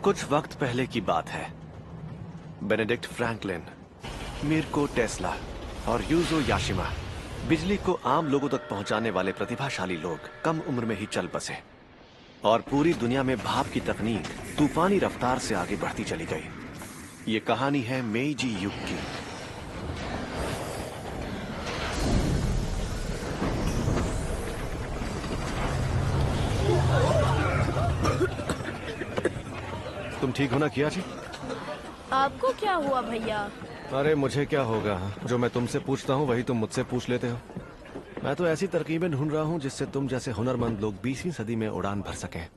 कुछ वक्त पहले की बात है। बेनेडिक्ट फ्रैंकलिन, मिर्को टेस्ला और यूजो याशिमा, बिजली को आम लोगों तक पहुंचाने वाले प्रतिभाशाली लोग कम उम्र में ही चल बसे और पूरी दुनिया में भाप की तकनीक तूफानी रफ्तार से आगे बढ़ती चली गई। ये कहानी है मेइजी युग की। तुम ठीक हो ना कियाची? आपको क्या हुआ भैया? अरे मुझे क्या होगा, जो मैं तुमसे पूछता हूँ वही तुम मुझसे पूछ लेते हो। मैं तो ऐसी तरकीबें ढूंढ रहा हूँ जिससे तुम जैसे हुनरमंद लोग 20वीं सदी में उड़ान भर सकें।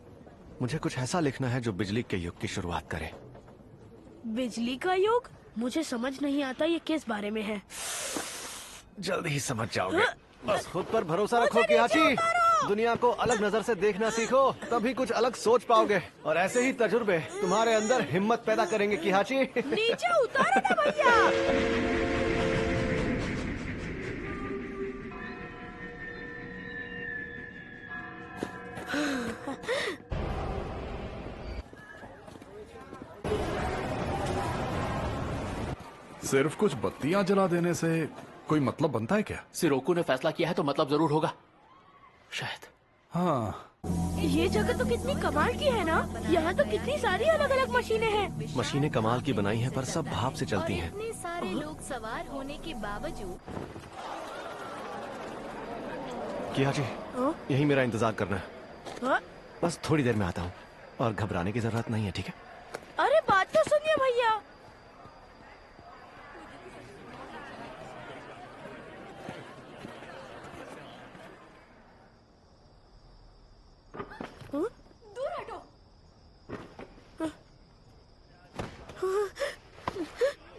मुझे कुछ ऐसा लिखना है जो बिजली के युग की शुरुआत करे। बिजली का युग? मुझे समझ नहीं आता ये किस बारे में है। जल्दी ही समझ जाओगे। बस खुद पर भरोसा रखो कियाची। दुनिया को अलग नजर से देखना सीखो, तभी कुछ अलग सोच पाओगे। और ऐसे ही तजुर्बे तुम्हारे अंदर हिम्मत पैदा करेंगे कियाची। नीचे उतारो ना भैया। सिर्फ कुछ बत्तियां जला देने से कोई मतलब बनता है क्या? सिरोकू ने फैसला किया है तो मतलब जरूर होगा शायद। हाँ, ये जगह तो कितनी कमाल की है ना। यहाँ तो कितनी सारी अलग अलग मशीनें हैं। मशीनें कमाल की बनाई हैं पर सब भाप से चलती हैं। इतने सारे लोग सवार होने के बावजूद कियाची, यही मेरा इंतजार करना है। हाँ? बस थोड़ी देर में आता हूँ और घबराने की जरूरत नहीं है, ठीक है? अरे बात तो सुनिए भैया। दूर हटो।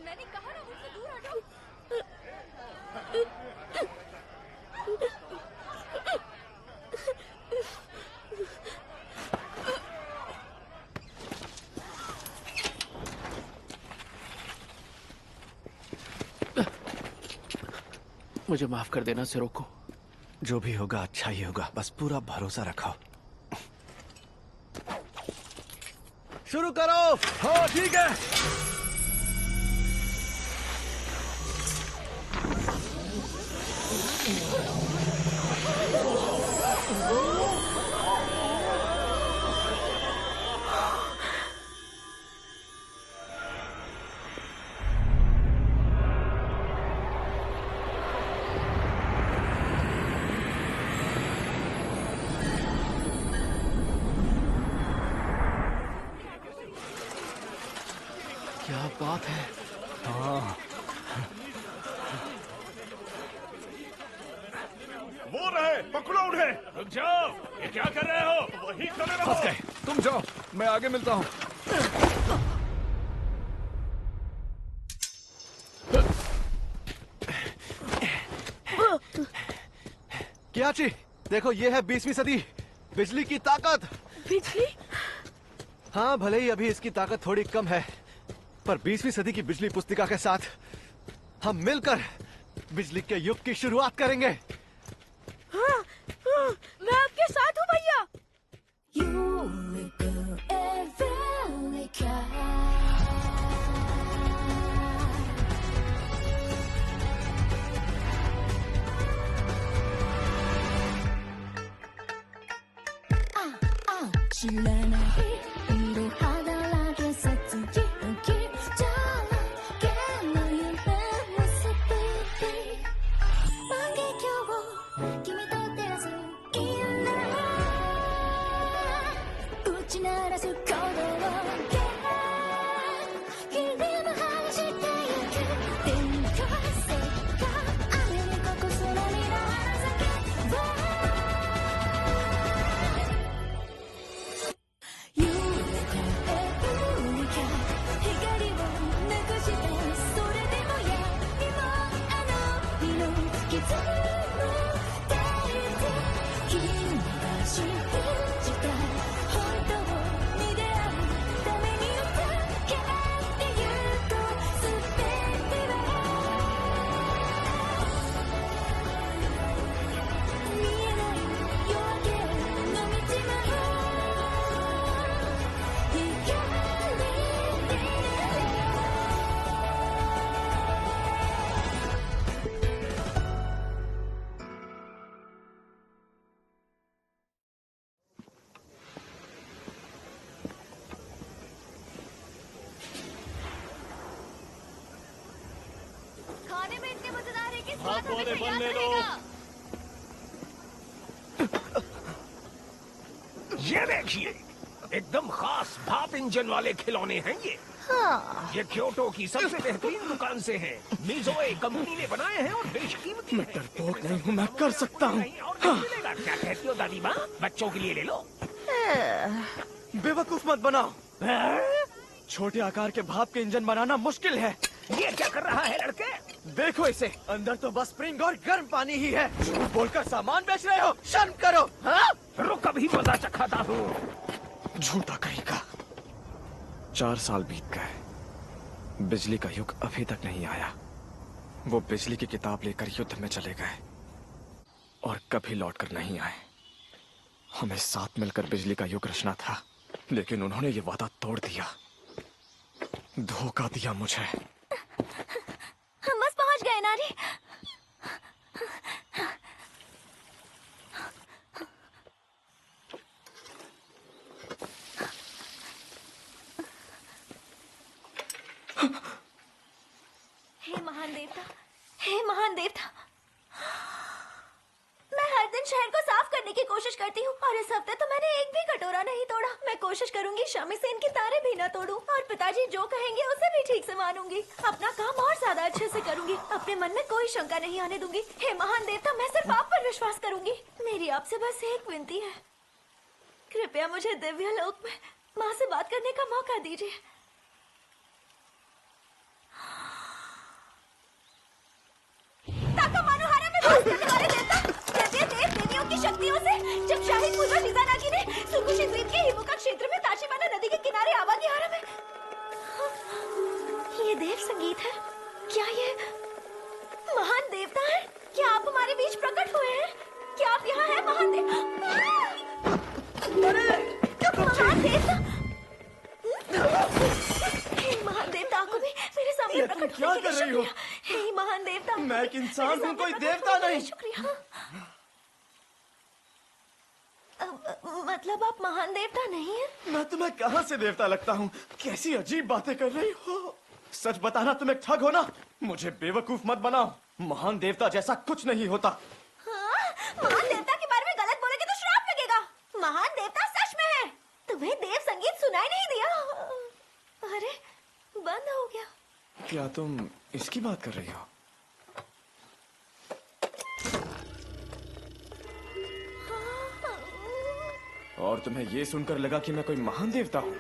मैंने कहा ना मुझसे दूर हटो। मुझे माफ कर देना सिरोकू। जो भी होगा अच्छा ही होगा, बस पूरा भरोसा रखो। शुरू करो। हाँ ठीक है। क्या बात है। हाँ, वो रहे, पकड़ो उन्हें। रुक जाओ, ये क्या कर रहे हो? वही खड़े रहो। फंस गए। तुम जाओ, मैं आगे मिलता हूँ। कियाची, देखो ये है 20वीं सदी, बिजली की ताकत। बिजली? हाँ, भले ही अभी इसकी ताकत थोड़ी कम है, पर 20वीं सदी की बिजली पुस्तिका के साथ हम मिलकर बिजली के युग की शुरुआत करेंगे। हाँ, मैं आपके साथ हूँ भैया। You पौधे बन ले लो। ये देखिए, एकदम खास भाप इंजन वाले खिलौने हैं ये। ये क्योटो की सबसे बेहतरीन दुकान से हैं। मिज़ोए कंपनी ने बनाए हैं और बेशकीमती हैं। डरपोक नहीं हूँ, मैं कर सकता हूँ। और क्या मिलेगा? क्या कहती हो दादी माँ? बच्चों के लिए ले लो। बेवकूफ मत बनाओ। छोटे आकार के भाप के इंजन बनाना मुश्किल है। ये क्या कर रहा है लड़के? देखो इसे, अंदर तो बस स्प्रिंग और गर्म पानी ही है। झूठ बोलकर सामान बेच रहे हो, शर्म करो। हाँ? रुक, अभी मजा चखाता हूँ। झूठा कहीं का। 4 साल बीत गए, बिजली का युग अभी तक नहीं आया। वो बिजली की किताब लेकर युद्ध में चले गए और कभी लौटकर नहीं आए। हमें साथ मिलकर बिजली का युग रचना था, लेकिन उन्होंने ये वादा तोड़ दिया, धोखा दिया मुझे। हम बस पहुंच गए नारी। हे महान देवता, हे महान देवता, मैं हर दिन शहर को साफ करने की कोशिश करती हूँ और इस हफ्ते तो मैंने एक भी कटोरा नहीं तोड़ा। मैं कोशिश करूंगी शमी से इनके तारे भी न तोड़ूं और पिताजी जो कहेंगे उसे भी ठीक से मानूंगी। अपना काम और ज्यादा अच्छे से करूंगी, अपने मन में कोई शंका नहीं आने दूंगी। हे महान देवता, मैं सिर्फ आप पर विश्वास करूंगी। मेरी आपसे बस एक विनती है, कृपया मुझे दिव्य लोक में माँ से बात करने का मौका दीजिए। ताका मानोहारा में वास करने वाले देवता, कहते देव देवियों की शक्तियों से जब शाही पूर्वज हिजानागी ने सुकुशी द्वीप के हिमुका क्षेत्र में ताशिमाना नदी के किनारे आवागिहारा में, ये देव संगीत है। क्या ये महान देवता है? क्या आप हमारे बीच प्रकट हुए हैं? क्या आप यहाँ हैं महान महान देवता? हे महान देवता को भी मेरे सामने प्रकट क्या होने के कर लिए रही हो? शुक्रिया। हे महान देवता, मैं एक इंसान मेरे हूँ, सामने कोई प्रकट देवता होने के लिए नहीं। शुक्रिया। मतलब आप महान देवता नहीं हैं? मैं तुम्हें कहाँ से देवता लगता हूँ? कैसी अजीब बातें कर रही हो। सच बताना, तुम एक ठग हो ना? मुझे बेवकूफ मत बनाओ। महान देवता जैसा कुछ नहीं होता। हाँ? महान देवता के बारे में गलत बोलेंगे तो श्राप लगेगा। महान देवता सच में है। तुम्हें देव संगीत सुनाई नहीं दिया? अरे बंद हो गया। क्या तुम इसकी बात कर रही हो? और तुम्हें ये सुनकर लगा कि मैं कोई महान देवता हूँ?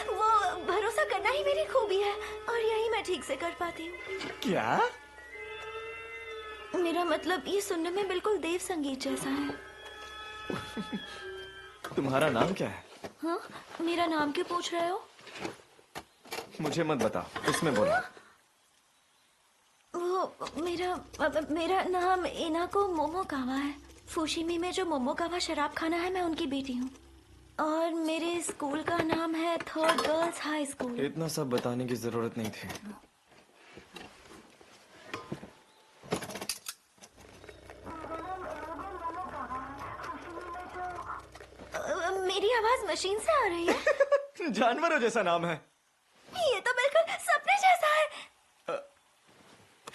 वो भरोसा करना ही मेरी खूबी है और यही मैं ठीक से कर पाती हूँ। क्या? मेरा मतलब ये सुनने में बिल्कुल देव संगीत जैसा है। तुम्हारा नाम क्या है? हाँ? मेरा नाम क्यों पूछ रहे हो? मुझे मत बताओ, इसमें बोलो। वो मेरा नाम इनाको मोमोकावा है। फुशिमी में जो मोमोकावा शराब खाना है, मैं उनकी बेटी हूँ। और मेरे स्कूल का नाम है थर्ड गर्ल्स हाई स्कूल। इतना सब बताने की जरूरत नहीं थी। मेरी आवाज मशीन से आ रही है। जानवरों जैसा नाम है। ये तो बिल्कुल सपने जैसा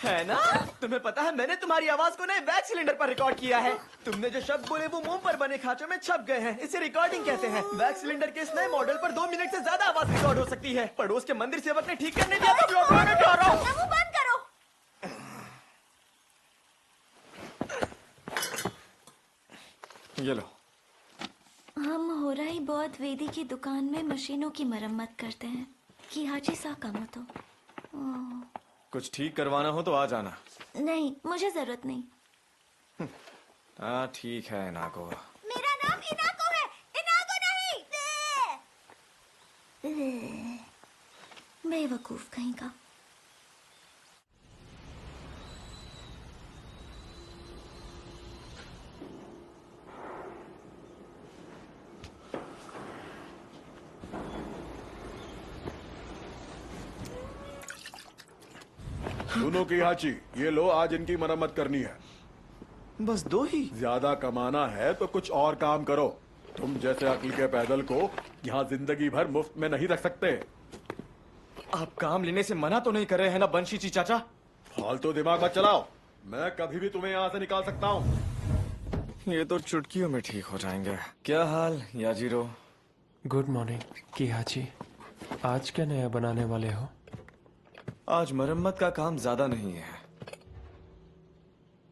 है ना? तुम्हें पता है, मैंने तुम्हारी आवाज को नए वैक्स सिलेंडर पर रिकॉर्ड किया है। तुमने जो शब्द बोले वो मोम पर बने खांचों में छप गए हैं। इसे रिकॉर्डिंग कहते हैं। वैक्स सिलेंडर के इस नए मॉडल पर 2 मिनट से ज्यादा आवाज रिकॉर्ड हो सकती है। पड़ोस के मंदिर सेवक ने ठीक करने दिया तो ब्लॉक में क्या रहा हूं? मुंह बंद करो। ये लो। हम होराई बौद्ध वेदी की दुकान में मशीनों की मरम्मत करते हैं। किहाची सा कामोतो। कुछ ठीक करवाना हो तो आ जाना। नहीं, मुझे जरूरत नहीं। हाँ ठीक है इनाको। मेरा नाम इनाको है, इनाको नहीं। बेवकूफ कहीं का। दोनों की हाची, ये लो, आज इनकी मरम्मत करनी है। बस 2 ही? ज्यादा कमाना है तो कुछ और काम करो। तुम जैसे अक्ल के पैदल को यहाँ जिंदगी भर मुफ्त में नहीं रख सकते। आप काम लेने से मना तो नहीं कर रहे हैं ना बंशीची चाचा? फालतू दिमाग मत चलाओ। मैं कभी भी तुम्हें यहाँ से निकाल सकता हूँ। ये तो चुटकियों में ठीक हो जाएंगे। क्या हाल याजीरो? Good morning किहाची। आज क्या नया बनाने वाले हो? आज मरम्मत का काम ज्यादा नहीं है,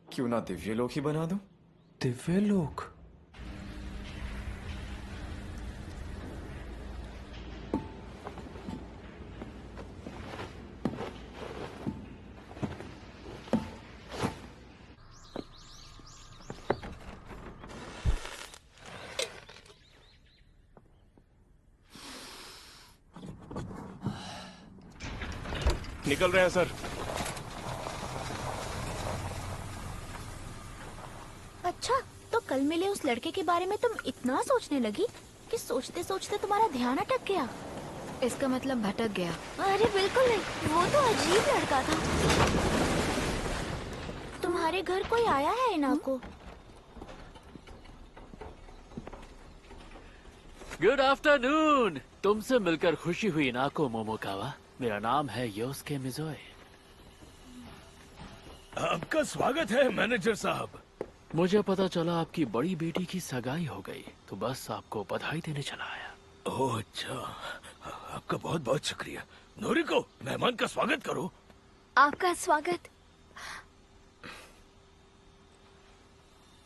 क्यों ना दिव्य लोक ही बना दूं? दिव्य लोक? निकल रहे हैं सर। अच्छा, तो कल मिले उस लड़के के बारे में तुम इतना सोचने लगी कि सोचते सोचते तुम्हारा ध्यान अटक गया। इसका मतलब भटक गया। अरे बिल्कुल नहीं, वो तो अजीब लड़का था। तुम्हारे घर कोई आया है इनाको? Good afternoon. तुमसे मिलकर खुशी हुई नाको मोमोकावा। मेरा नाम है योस्के मिज़ोए। आपका स्वागत है मैनेजर साहब। मुझे पता चला आपकी बड़ी बेटी की सगाई हो गई, तो बस आपको बधाई देने चला आया। ओह अच्छा, आपका बहुत बहुत शुक्रिया। नोरिको, मेहमान का स्वागत करो। आपका स्वागत।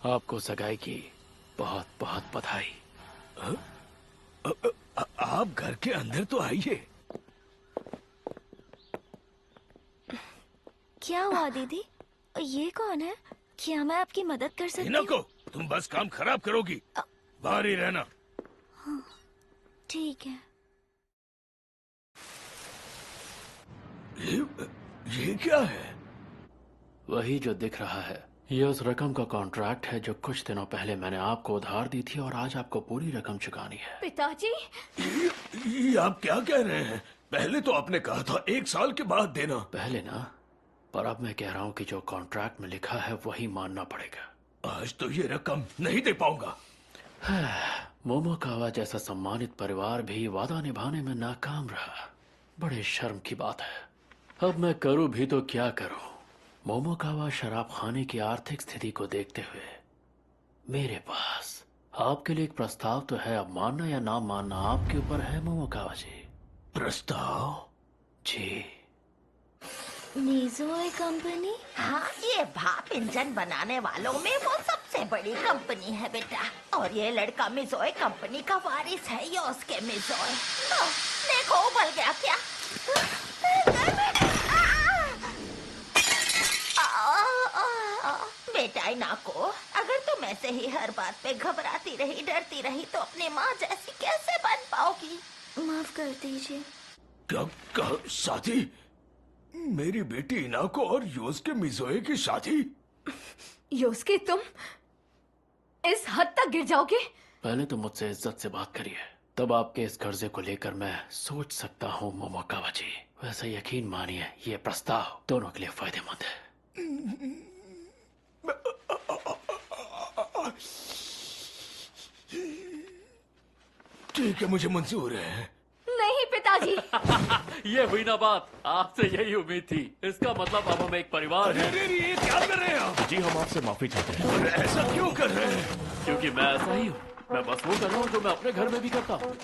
आपको सगाई की बहुत बहुत बधाई। आप घर के अंदर तो आइए। क्या हुआ दीदी? ये कौन है? क्या मैं आपकी मदद कर सकती इनाको, हूँ? तुम बस काम खराब करोगी, बाहर ही रहना। ठीक है। ये क्या है? वही जो दिख रहा है, ये उस रकम का कॉन्ट्रैक्ट है जो कुछ दिनों पहले मैंने आपको उधार दी थी और आज आपको पूरी रकम चुकानी है। पिताजी, ये आप क्या कह रहे हैं? पहले तो आपने कहा था 1 साल के बाद देना। पहले ना, पर अब मैं कह रहा हूँ कि जो कॉन्ट्रैक्ट में लिखा है वही मानना पड़ेगा। आज तो ये रकम नहीं दे पाऊंगा। मोमोकावा जैसा सम्मानित परिवार भी वादा निभाने में नाकाम रहा। बड़े शर्म की बात है। अब मैं करूँ भी तो क्या करूँ? मोमोकावा शराब खाने की आर्थिक स्थिति को देखते हुए मेरे पास आपके लिए एक प्रस्ताव तो है। अब मानना या ना मानना आपके ऊपर है मोमोकावा जी। प्रस्ताव? जी। मिज़ोए कंपनी? हाँ, ये भाप इंजन बनाने वालों में वो सबसे बड़ी कंपनी है बेटा। और ये लड़का मिज़ोए कंपनी का वारिस है, योस्के मिज़ोए। देखो उबल गया क्या? बेटा इनाको, अगर तुम ऐसे ही हर बात पे घबराती रही, डरती रही, तो अपनी माँ जैसी कैसे बन पाओगी? माफ कर दीजिए। क्या शादी? मेरी बेटी इनाको और योस्के मिज़ोए की शादी? योस्के, तुम इस हद तक गिर जाओगे? पहले तो मुझसे इज्जत से बात करिए, तब आपके इस कर्जे को लेकर मैं सोच सकता हूँ मोमोकावा जी। वैसे यकीन मानिए, ये प्रस्ताव दोनों के लिए फायदेमंद है। ठीक है, मुझे मंजूर है। नहीं पिताजी। ये हुई ना बात, आपसे यही उम्मीद थी। इसका मतलब अब हम एक परिवार हैं। अरे ये क्या कर रहे हैं आप? जी हम आपसे माफी चाहते हैं। और ऐसा क्यों कर रहे हैं? क्योंकि मैं ऐसा ही हूँ। मैं बस वो कर रहा हूँ जो मैं अपने घर में भी करता हूँ।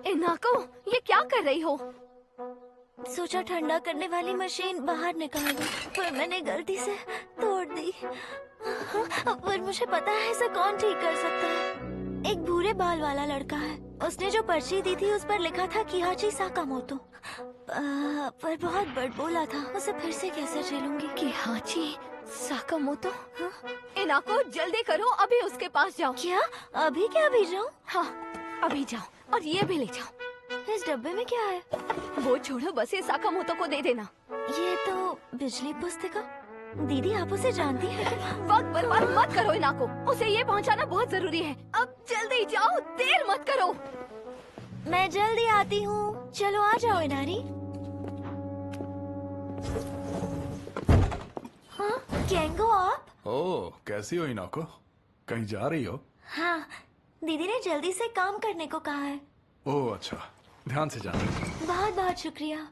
इनाको, ये क्या कर रही हो? सोचा ठंडा करने वाली मशीन बाहर निकाल दूं, पर मैंने गलती से तोड़ दी। पर मुझे पता है इसे कौन ठीक कर सकता है। एक भूरे बाल वाला लड़का है। उसने जो पर्ची दी थी उस पर लिखा था किहाची साकामोतो, पर बहुत बड़बोला था। उसे फिर से कैसे झेलूंगी? किहाची साकामोतो? इनाको, जल्दी करो, अभी उसके पास जाओ। क्या? अभी क्या भी जाऊँ? हाँ, अभी जाओ और ये भी ले जाओ। इस डब्बे में क्या है? वो छोड़ो, बस ये साकामोतो को दे देना। ये तो बिजली पुस्तिका। दीदी आप उसे जानती हैं क्या? वक्त बर्बाद मत करो इनाको, उसे ये पहुंचाना बहुत जरूरी है। अब जल्दी जाओ, देर मत करो। मैं जल्दी आती हूँ। चलो आ जाओ इनारी। हाँ, केंगो आप? ओह, कैसी हो इनाको? कहीं जा रही हो? हाँ, दीदी ने जल्दी से काम करने को कहा है। ओह अच्छा, ध्यान से जाना। बहुत बहुत शुक्रिया।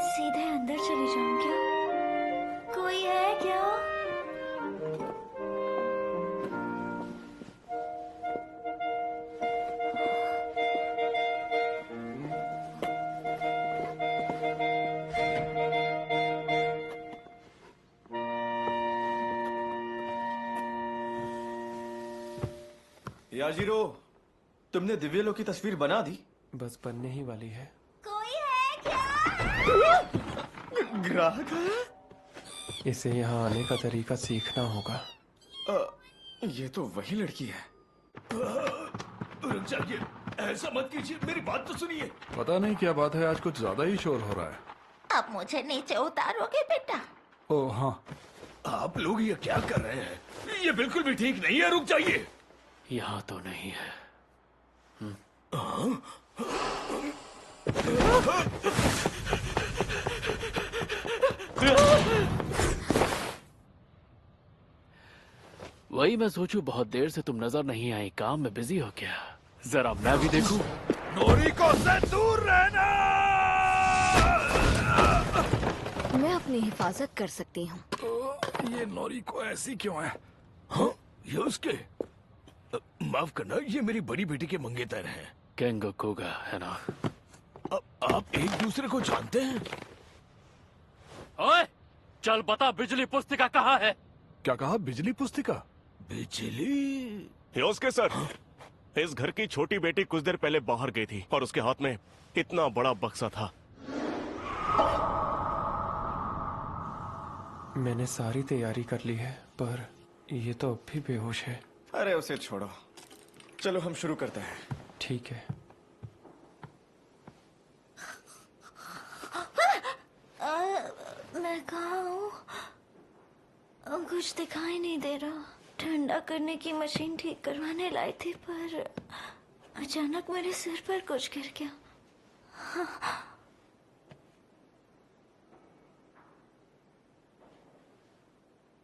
सीधे अंदर चली जाऊं क्या? कोई है क्या? याजिरो, तुमने दिव्यलोक की तस्वीर बना दी? बस बनने ही वाली है। कोई है क्या? ग्राहक इसे यहाँ आने का तरीका सीखना होगा। ये तो वही लड़की है। रुक जाइए, ऐसा मत कीजिए, मेरी बात तो सुनिए। पता नहीं क्या बात है, आज कुछ ज्यादा ही शोर हो रहा है। अब मुझे नीचे उतारोगे बेटा? ओह हाँ। आप लोग ये क्या कर रहे हैं? ये बिल्कुल भी ठीक नहीं है, रुक जाइए। यहाँ तो नहीं है। वही मैं सोचूं, बहुत देर से तुम नजर नहीं आई, काम में बिजी हो क्या? जरा मैं भी देखूं। नोरिको से दूर रहना। मैं अपनी हिफाजत कर सकती हूँ। ये नोरिको ऐसी क्यों है? हाँ, ये उसके माफ करना, ये मेरी बड़ी बेटी के मंगेतर हैं। केंगो कोगा है ना? आप एक दूसरे को जानते हैं? ओए, चल बता, बिजली पुस्तिका कहाँ है? क्या कहा? बिजली पुस्तिका? बिजली? योस्के सर, इस घर की छोटी बेटी कुछ देर पहले बाहर गई थी और उसके हाथ में इतना बड़ा बक्सा था। मैंने सारी तैयारी कर ली है, पर ये तो अब भी बेहोश है। अरे उसे छोड़ो, चलो हम शुरू करते हैं। ठीक है। मैं कहाँ हूँ? कुछ दिखाई नहीं दे रहा। ठंडा करने की मशीन ठीक करवाने लाई थी, पर अचानक मेरे सिर पर कुछ गिर गया।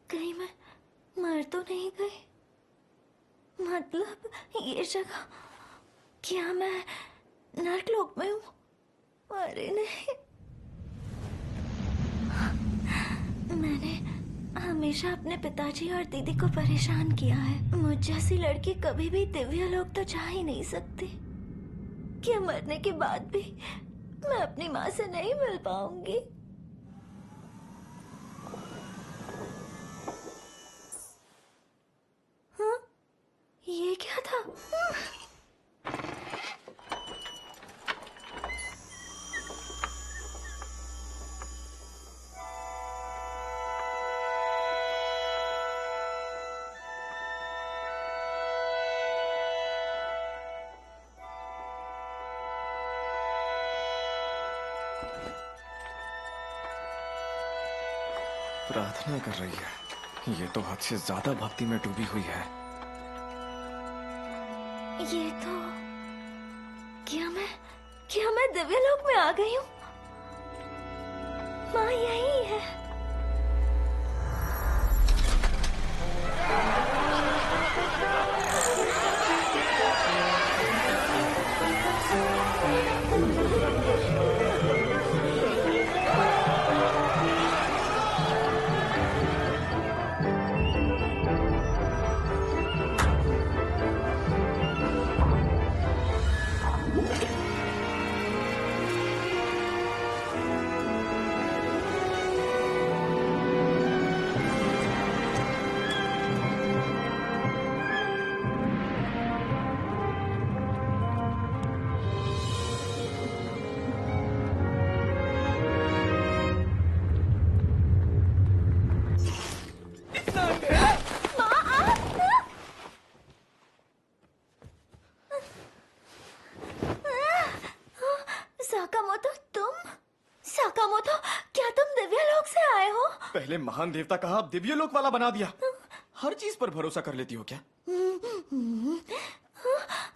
कहीं मैं मर तो नहीं गई? मतलब ये जगह, क्या मैं नर्कलोक में हूँ? अरे नहीं, मैंने हमेशा अपने पिताजी और दीदी को परेशान किया है। मुझ जैसी लड़की कभी भी दिव्यलोक तो जा ही नहीं सकती। क्या मरने के बाद भी मैं अपनी माँ से नहीं मिल पाऊंगी? हाँ? ये क्या था? प्रार्थना कर रही है। ये तो हद से ज्यादा भक्ति में डूबी हुई है। ये तो क्या मैं दिव्यलोक में आ गई हूँ? माँ यही है। पहले महान देवता कहा, अब दिव्य लोक वाला बना दिया। हर चीज पर भरोसा कर लेती हो क्या?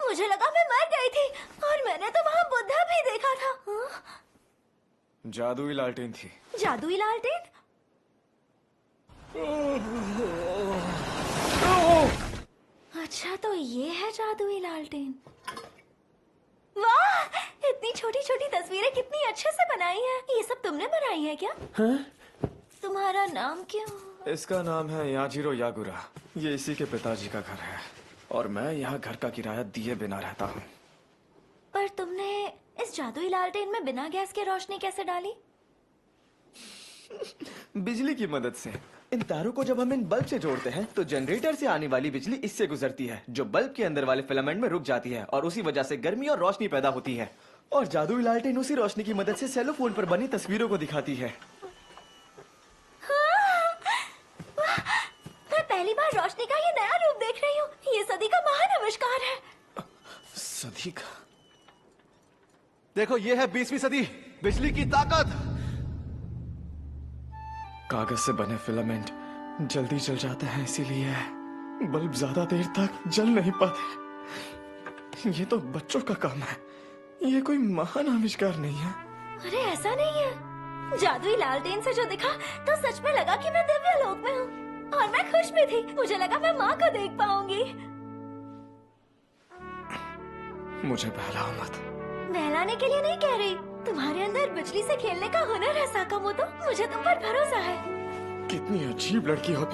मुझे लगा मैं मर गई थी और मैंने तो वहाँ बुद्धा भी देखा था। जादुई लालटेन थी। जादुई लालटेन? अच्छा तो ये है जादुई लालटेन। वाह, इतनी छोटी छोटी तस्वीरें कितनी अच्छे से बनाई हैं। ये सब तुमने बनाई है क्या? हाँ? तुम्हारा नाम क्या? इसका नाम है याजिरो यागुरा। ये इसी के पिताजी का घर है और मैं यहाँ घर का किराया दिए बिना रहता हूँ। पर तुमने इस जादुई लालटेन में बिना गैस के रोशनी कैसे डाली? बिजली की मदद से। इन तारों को जब हम इन बल्ब से जोड़ते हैं तो जनरेटर से आने वाली बिजली इससे गुजरती है, जो बल्ब के अंदर वाले फिलामेंट में रुक जाती है और उसी वजह से गर्मी और रोशनी पैदा होती है। और जादुई लालटेन उसी रोशनी की मदद से सेलोफोन पर बनी तस्वीरों को दिखाती है। मैं पहली बार रोशनी का ये नया रूप देख रही हूँ। ये सदी का महान आविष्कार है। सदी का? देखो, ये है 20वीं सदी, बिजली की ताकत। कागज से बने फिलामेंट जल्दी जल जाते हैं, इसीलिए बल्ब ज्यादा देर तक जल नहीं पाते। ये तो बच्चों का काम है, ये कोई महान आविष्कार नहीं है। अरे ऐसा नहीं है। जादुई लालटेन से जो दिखा तो सच में लगा कि मैं दिव्य लोक में हूँ और मैं खुश भी थी। मुझे लगा मैं माँ को देख पाऊंगी। मुझे बहलाओ मत। बहलाने के लिए नहीं कह रही। तुम्हारे अंदर बिजली से खेलने का हुनर है साकामोतो। मुझे तुम पर भरोसा है। कितनी अजीब लड़की हो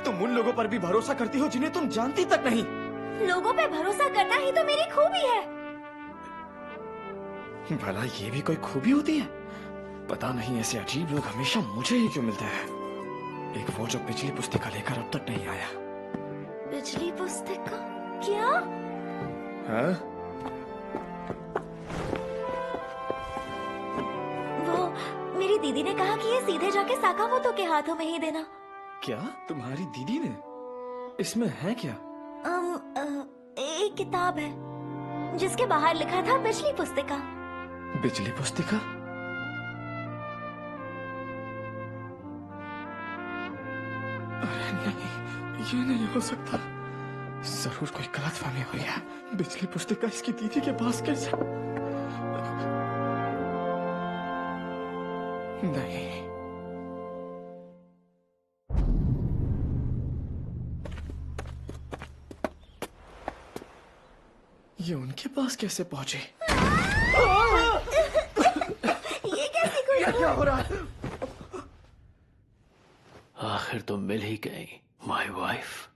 तुम उन लोगों पर भी भरोसा करती हो जिन्हें तुम जानती तक नहीं। लोगों पे भरोसा करना ही तो मेरी खूबी है। भला ये भी कोई खूबी होती है? पता नहीं ऐसे अजीब लोग हमेशा मुझे ही क्यों मिलते हैं। एक वो जो बिजली पुस्तिका लेकर अब तक नहीं आया। बिजली पुस्तिका? क्या? हाँ? मेरी दीदी ने कहा कि ये सीधे जाके साकामोतो के हाथों में ही देना। क्या? तुम्हारी दीदी ने? इसमें है क्या? एक किताब है जिसके बाहर लिखा था बिजली पुस्तिका। बिजली पुस्तिका? अरे नहीं, ये नहीं हो सकता। जरूर कोई गलतफहमी हुई है। बिजली पुस्तिका इसकी दीदी के पास कैसे? नहीं। ये उनके पास कैसे पहुंचे? ये कैसी कोई? क्या हो रहा है? आखिर तो मिल ही गई, माय वाइफ।